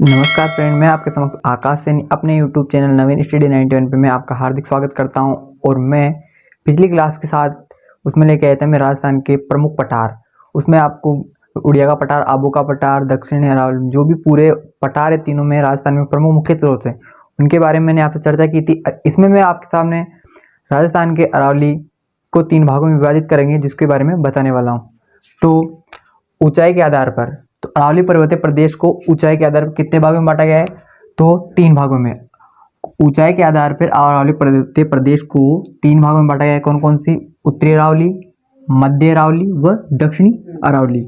नमस्कार फ्रेंड, मैं आपके समक्ष आकाश सैनी अपने YouTube चैनल नवीन स्टडी 91 पे मैं आपका हार्दिक स्वागत करता हूं। और मैं पिछली क्लास के साथ उसमें लेके आया था मैं राजस्थान के प्रमुख पठार। उसमें आपको उड़िया का पठार, आबू का पठार, दक्षिणी अरावली, जो भी पूरे पठार है तीनों में राजस्थान में प्रमुख मुख्य स्रोत हैं, उनके बारे में मैंने आपसे चर्चा की थी। इसमें मैं आपके सामने राजस्थान के अरावली को 3 भागों में विभाजित करेंगे, जिसके बारे में बताने वाला हूँ। तो ऊंचाई के आधार पर तो अरावली पर्वतीय प्रदेश को ऊंचाई के आधार पर कितने भागों में बांटा गया है? तो 3 भागों में। ऊंचाई के आधार पर अरावली पर्वतीय प्रदेश को 3 भागों में बांटा गया है। कौन कौन सी? उत्तरी अरावली, मध्य अरावली व दक्षिणी अरावली।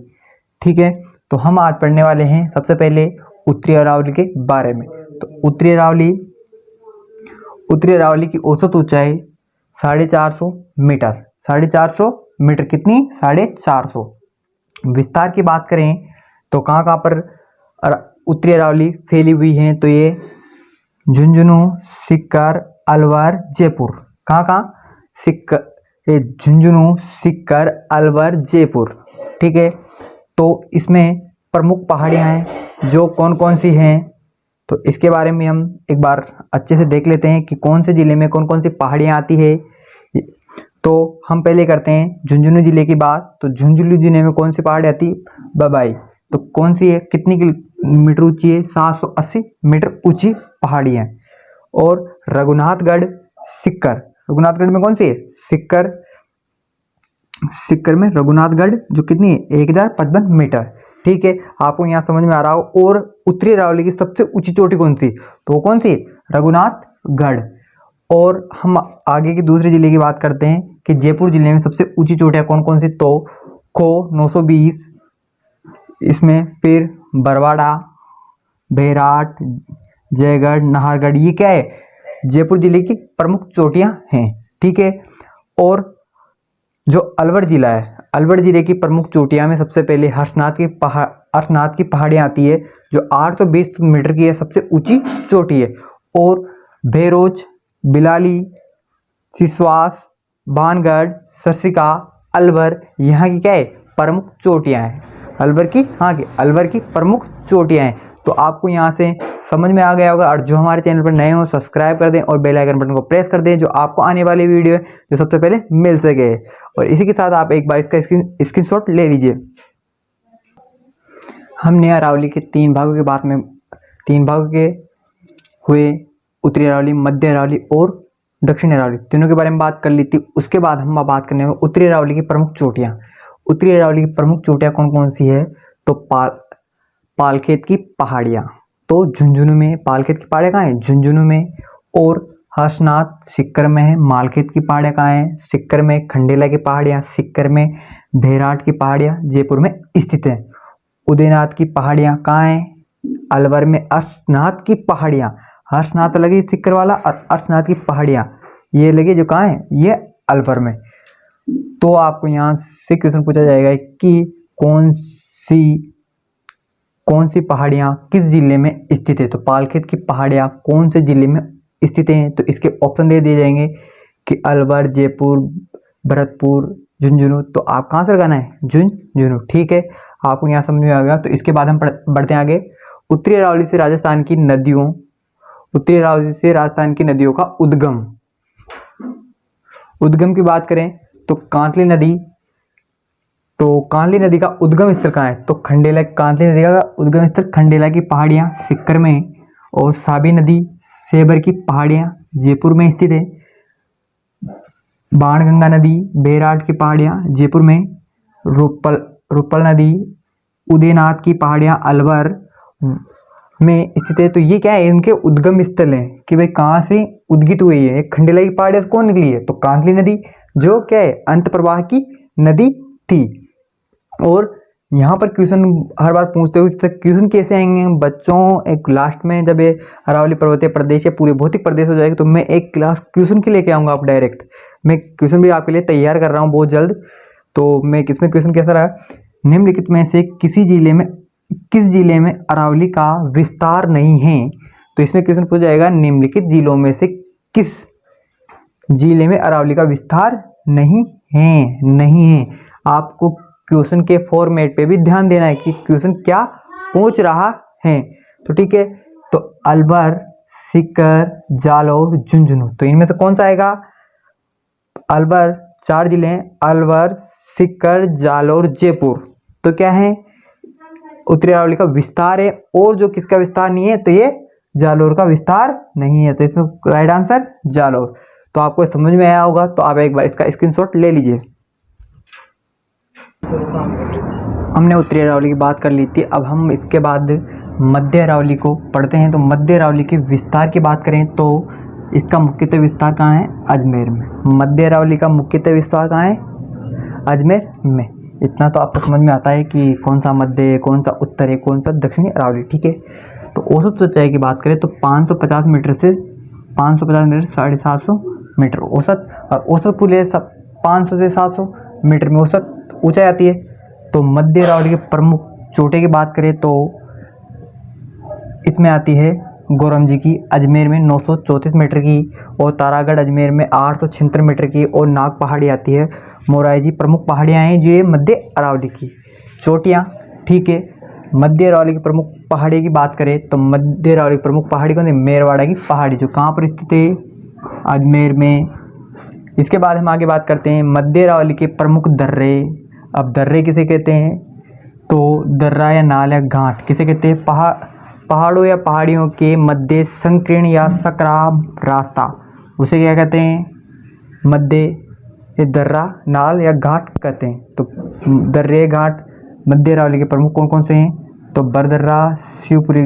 ठीक है, तो हम आज पढ़ने वाले हैं सबसे पहले उत्तरी अरावली के बारे में। तो उत्तरी अरावली की औसत ऊंचाई 450 मीटर। 450 मीटर कितनी? 450। विस्तार की बात करें तो कहाँ पर उत्तरी अरावली फैली हुई है? तो ये झुंझुनू, सीकर, अलवर, जयपुर। कहाँ? झुंझुनू, सीकर, अलवर, जयपुर। ठीक है, तो इसमें प्रमुख पहाड़ियाँ हैं जो कौन कौन सी हैं, तो इसके बारे में हम एक बार अच्छे से देख लेते हैं कि कौन से जिले में कौन कौन सी पहाड़ियाँ आती है। तो हम पहले करते हैं झुंझुनू जिले की बात। तो झुंझुनू जिले में कौन सी पहाड़ी आती? बबाई। तो कौन सी है, कितनी मीटर ऊंची है? 780 मीटर ऊंची पहाड़ी है। और रघुनाथगढ़, सिक्कर। रघुनाथगढ़ में कौन सी है? सिक्कर में रघुनाथगढ़, जो कितनी है? 1055 मीटर। ठीक है, आपको यहाँ समझ में आ रहा हो। और उत्तरी अरावली की सबसे ऊंची चोटी कौन सी? तो वो कौन सी है? रघुनाथगढ़। और हम आगे के दूसरे जिले की बात करते हैं कि जयपुर जिले में सबसे ऊंची चोटियाँ कौन कौन सी? तो खो 920, इसमें फिर बरवाड़ा, बैराट, जयगढ़, नाहरगढ़, ये क्या है? जयपुर जिले की प्रमुख चोटियाँ हैं। ठीक है, और जो अलवर जिला है, अलवर जिले की प्रमुख चोटियाँ में सबसे पहले हर्षनाथ की पहाड़ियाँ आती है, जो 820 मीटर की है, सबसे ऊंची चोटी है। और भैरोज, बिलाली, सिसवास, बानगढ़, सरसिका, अलवर, यहाँ की क्या है? प्रमुख चोटियाँ हैं। अलवर की प्रमुख चोटियाँ हैं। तो आपको यहाँ से समझ में आ गया होगा। और जो हमारे चैनल पर नए हो, सब्सक्राइब कर दें और बेल आइकन बटन को प्रेस कर दें, जो आपको आने वाली वीडियो है जो सबसे पहले मिल सके। और इसी के साथ आप एक बार इसका स्क्रीनशॉट ले लीजिए। हमने अरावली के 3 भागों के हुए, उत्तरी अरावली, मध्य अरावली और दक्षिण अरावली, तीनों के बारे में बात कर ली थी। उसके बाद हम बात करने में उत्तरी अरावली की प्रमुख चोटियाँ। उत्तरी अरावली की प्रमुख चोटियाँ कौन कौन सी है? तो पालखेत की पहाड़ियाँ। तो झुंझुनू में पालखेत की पहाड़ियाँ कहाँ है? झुंझुनू में। और हर्षनाथ सिक्कर में है। मालखेत की पहाड़ियाँ कहाँ है? सिक्कर में। खंडेला की पहाड़ियाँ सिक्कर में। बैराट की पहाड़ियाँ जयपुर में स्थित है। उदयनाथ की पहाड़ियाँ कहाँ है? अलवर में। हर्षनाथ की पहाड़ियाँ, हर्षनाथ लगी सिक्कर वाला, और हर्षनाथ की पहाड़ियाँ ये लगे जो कहाँ है? ये अलवर में। तो आपको यहाँ से क्वेश्चन पूछा जाएगा कि कौन सी पहाड़ियाँ किस जिले में स्थित है? तो पालखेत की पहाड़ियाँ कौन से जिले में स्थित हैं? तो इसके ऑप्शन दे दिए जाएंगे कि अलवर, जयपुर, भरतपुर, झुंझुनू। तो आप कहाँ से लगाना है? झुंझुनू। ठीक है, आपको यहाँ समझ में आ गया। तो इसके बाद हम बढ़ते हैं आगे। उत्तरी अरावली से राजस्थान की नदियों का उद्गम की बात करें तो कांतली नदी का उद्गम स्थल कहाँ है? तो खंडेला। कांतली नदी का उद्गम स्थल खंडेला की पहाड़ियाँ सिक्कर में। और साबी नदी, सेबर की पहाड़ियाँ जयपुर में स्थित है। बाणगंगा नदी, बैराट की पहाड़ियाँ जयपुर में। रुपल नदी, उदयनाथ की पहाड़ियाँ अलवर में स्थित है। तो ये क्या है? इनके उद्गम स्थल है कि भाई कहाँ से उद्गित हुई है। खंडेला की पहाड़ियाँ से कौन निकली है? तो कांतली नदी, जो क्या है? अंत प्रवाह की नदी थी। और यहाँ पर क्वेश्चन हर बार पूछते हो, क्वेश्चन कैसे आएंगे बच्चों? एक लास्ट में जब ये अरावली पर्वतीय प्रदेश या पूरे भौतिक प्रदेश हो जाएगा, तो मैं एक क्लास क्वेश्चन के लेके आऊँगा। आप डायरेक्ट मैं क्वेश्चन भी आपके लिए तैयार कर रहा हूँ बहुत जल्द। तो मैं किसमें क्वेश्चन कैसा रहा? निम्नलिखित में से किस जिले में अरावली का विस्तार नहीं है? तो इसमें क्वेश्चन पूछा जाएगा निम्नलिखित जिलों में से किस जिले में अरावली का विस्तार नहीं है। आपको क्वेश्चन के फॉर्मेट पे भी ध्यान देना है कि क्वेश्चन क्या पूछ रहा है। तो ठीक है, तो अलवर, सीकर, जालौर, झुंझुनू, तो इनमें से कौन सा आएगा? अलवर, 4 जिले हैं, अलवर, सीकर, जालौर, जयपुर। तो क्या है? उत्तरी अरावली का विस्तार है। और जो किसका विस्तार नहीं है? तो ये जालौर का विस्तार नहीं है। तो इसमें राइट आंसर जालौर। तो आपको समझ में आया होगा, तो आप एक बार इसका स्क्रीनशॉट ले लीजिए। हमने उत्तरी अरावली की बात कर ली थी। अब हम इसके बाद मध्य अरावली को पढ़ते हैं। तो मध्य अरावली के विस्तार की बात करें तो इसका मुख्यतः विस्तार कहाँ है? अजमेर में। मध्य अरावली का मुख्यतः विस्तार कहाँ है? अजमेर में। इतना तो आपको समझ में आता है कि कौन सा मध्य है, कौन सा उत्तर है, कौन सा दक्षिणी अरावली। ठीक है, तो औसत ऊंचाई की बात करें तो 550 मीटर से 750 मीटर औसत, और औसत पुल 500 से 700 मीटर में औसत ऊंचाई आती है। तो मध्य अरावली के प्रमुख चोटी की बात करें तो इसमें आती है गोरमजी की अजमेर में 934 मीटर की, और तारागढ़ अजमेर में 876 मीटर की, और नाग पहाड़ी आती है। मोराई प्रमुख पहाड़ियाँ हैं जो ये मध्य अरावली की चोटियाँ। ठीक है, मध्य अरावली की प्रमुख पहाड़ी की बात करें तो मध्य अरावली की प्रमुख पहाड़ी कौन है? मेरवाड़ा की पहाड़ी, जो कहाँ पर स्थित है? अजमेर में। इसके बाद हम आगे बात करते हैं मध्य अरावली के प्रमुख दर्रे। अब दर्रे किसे कहते हैं? तो दर्रा या नाल या घाट किसे कहते हैं? पहाड़ों या पहाड़ियों के मध्य संकीर्ण या सकराब रास्ता, उसे क्या कहते हैं? मध्य, ये दर्रा, नाल या घाट कहते हैं। तो दर्रे, घाट मध्य अरावली के प्रमुख कौन कौन से हैं? तो बरदर्रा, शिवपुरी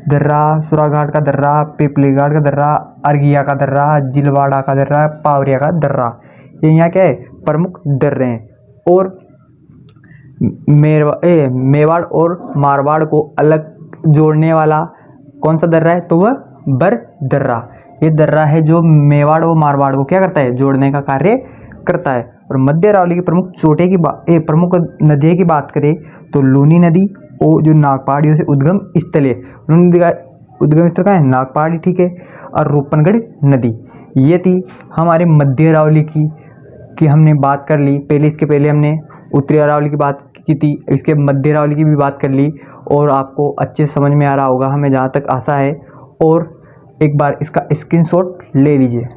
दर्रा, सुराघाट का दर्रा, पिपली घाट का दर्रा, अर्घिया का दर्रा, जिलवाड़ा का दर्रा, पावरिया का दर्रा। ये यहाँ क्या है? प्रमुख दर्रे हैं। और मेवाड़ और मारवाड़ को अलग जोड़ने वाला कौन सा दर्रा है? तो वह बर दर्रा। ये दर्रा है जो मेवाड़ और मारवाड़ को क्या करता है? जोड़ने का कार्य करता है। और मध्य अरावली की प्रमुख चोटी की प्रमुख नदियों की बात करें तो लूनी नदी, और जो नाग पहाड़ियों से उद्गम स्थल है, लूनी नदी का उद्गम स्थल का है नाग पहाड़ी। ठीक है, और रूपनगढ़ नदी। ये थी हमारे मध्य अरावली की हमने बात कर ली। इसके पहले हमने उत्तरी अरावली की बात की थी, इसके मध्य अरावली की भी बात कर ली, और आपको अच्छे समझ में आ रहा होगा, हमें जहाँ तक आशा है। और एक बार इसका स्क्रीनशॉट ले लीजिए।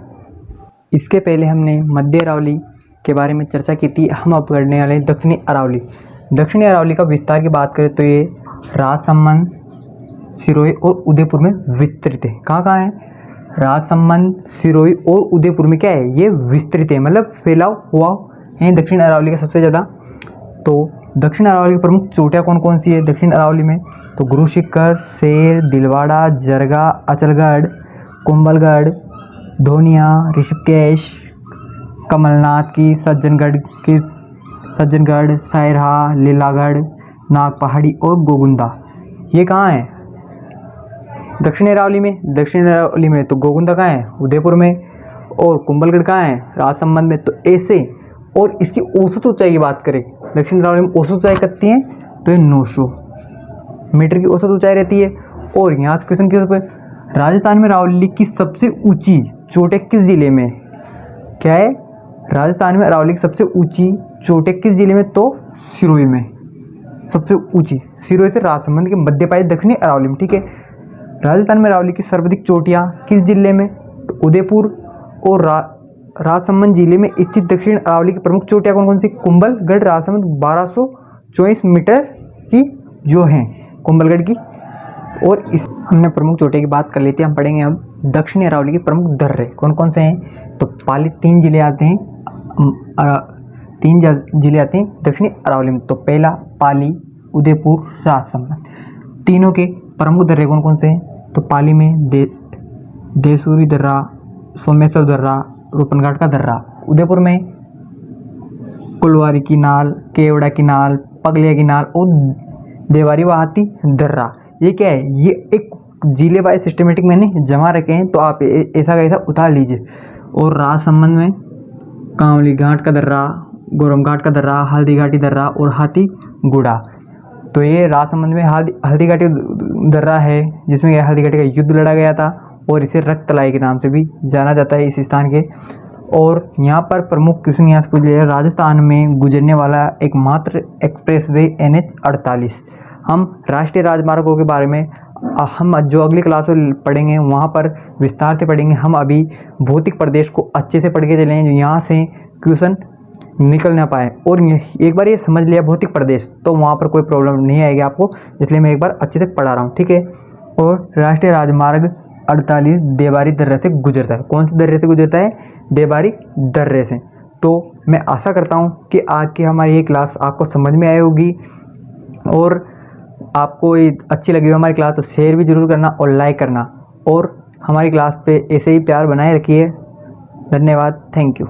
इसके पहले हमने मध्य अरावली के बारे में चर्चा की थी। हम अब करने वाले हैं दक्षिणी अरावली। दक्षिणी अरावली का विस्तार की बात करें तो ये राजसमंद, सिरोही और उदयपुर में विस्तृत है। कहाँ कहाँ है? राजसमंद, सिरोही और उदयपुर में क्या है? ये विस्तृत है, मतलब फैलाव हुआ है दक्षिण अरावली का सबसे ज़्यादा। तो दक्षिण अरावली की प्रमुख चोटियाँ कौन कौन सी है दक्षिण अरावली में? तो गुरु शिखर, शेर, दिलवाड़ा, जरगा, अचलगढ़, कुंभलगढ़, धोनिया, ऋषिकेश, कमलनाथ की, सज्जनगढ़, सायरहा, लीलागढ़, नाग पहाड़ी और गोगुंदा। ये कहाँ है? दक्षिण अरावली में। दक्षिण अरावली में तो गोगुंदा कहाँ है? उदयपुर में। और कुंभलगढ़ कहाँ है? राजसमंद में। तो ऐसे, और इसकी औसत ऊंचाई की बात करें, दक्षिण अरावली में औसत ऊंचाई कितनी है? तो ये 900 मीटर की औसत ऊंचाई रहती है। और यहाँ से क्वेश्चन के ऊपर, राजस्थान में अरावली की सबसे ऊंची चोटी किस जिले में? क्या है? राजस्थान में अरावली की सबसे ऊंची चोटी किस जिले में? तो सिरोही में सबसे ऊंची। सिरोही से राजसमंद के मध्य पाई दक्षिणी अरावली में। ठीक है, राजस्थान में अरावली की सर्वाधिक चोटियाँ किस जिले में? तो उदयपुर और राजसमंद जिले में स्थित दक्षिण अरावली की प्रमुख चोटियाँ कौन कौन सी? कुंभलगढ़, राजसमंद 1224 मीटर की जो हैं कुंभलगढ़ की। और इस हमने प्रमुख चोटियों की बात कर ली थी। हम पढ़ेंगे अब दक्षिणी अरावली के प्रमुख दर्रे कौन कौन से हैं। तो पाली 3 जिले आते हैं, 3 जिले आते हैं दक्षिणी अरावली में। तो पहला पाली, उदयपुर, राजसमंद। तीनों के प्रमुख दर्रे कौन कौन से हैं? तो पाली में देसूरी दर्रा, सोमेश्वर दर्रा, रूपनघाट का दर्रा। उदयपुर में कुलवारी की नाल, केवड़ा की नाल, पगलिया की नाल और देवारी वाहती दर्रा। ये क्या है? ये एक जिले वाइज सिस्टमेटिक मैंने जमा रखे हैं, तो आप ऐसा का ऐसा उतार लीजिए। और राजसमंद में कांवली घाट का दर्रा, गोरम घाट का दर्रा, हल्दी घाटी दर्रा और हाथी गुड़ा। तो ये राजसमंद में हल्दी घाटी दर्रा है, जिसमें हल्दी घाटी का युद्ध लड़ा गया था, और इसे रक्तलाई के नाम से भी जाना जाता है इस स्थान के। और यहाँ पर प्रमुख क्वेश्चन यहाँ से पूछ लिया, राजस्थान में गुजरने वाला एकमात्र एक्सप्रेसवे NH 48। हम राष्ट्रीय राजमार्गों के बारे में हम जो अगली क्लास में पढ़ेंगे वहाँ पर विस्तार से पढ़ेंगे। हम अभी भौतिक प्रदेश को अच्छे से पढ़ के चले हैं, यहाँ से क्वेश्चन निकल ना पाए। और एक बार ये समझ लिया भौतिक प्रदेश तो वहाँ पर कोई प्रॉब्लम नहीं आएगी आपको, इसलिए मैं एक बार अच्छे से पढ़ा रहा हूँ, ठीक है। और राष्ट्रीय राजमार्ग 48 देबारी दर्रे से गुजरता है। कौन से दर्रे से गुजरता है? देबारी दर्रे से। तो मैं आशा करता हूँ कि आज की हमारी ये क्लास आपको समझ में आई होगी, और आपको ये अच्छी लगी हो हमारी क्लास तो शेयर भी ज़रूर करना और लाइक करना, और हमारी क्लास पे ऐसे ही प्यार बनाए रखिए। धन्यवाद, थैंक यू।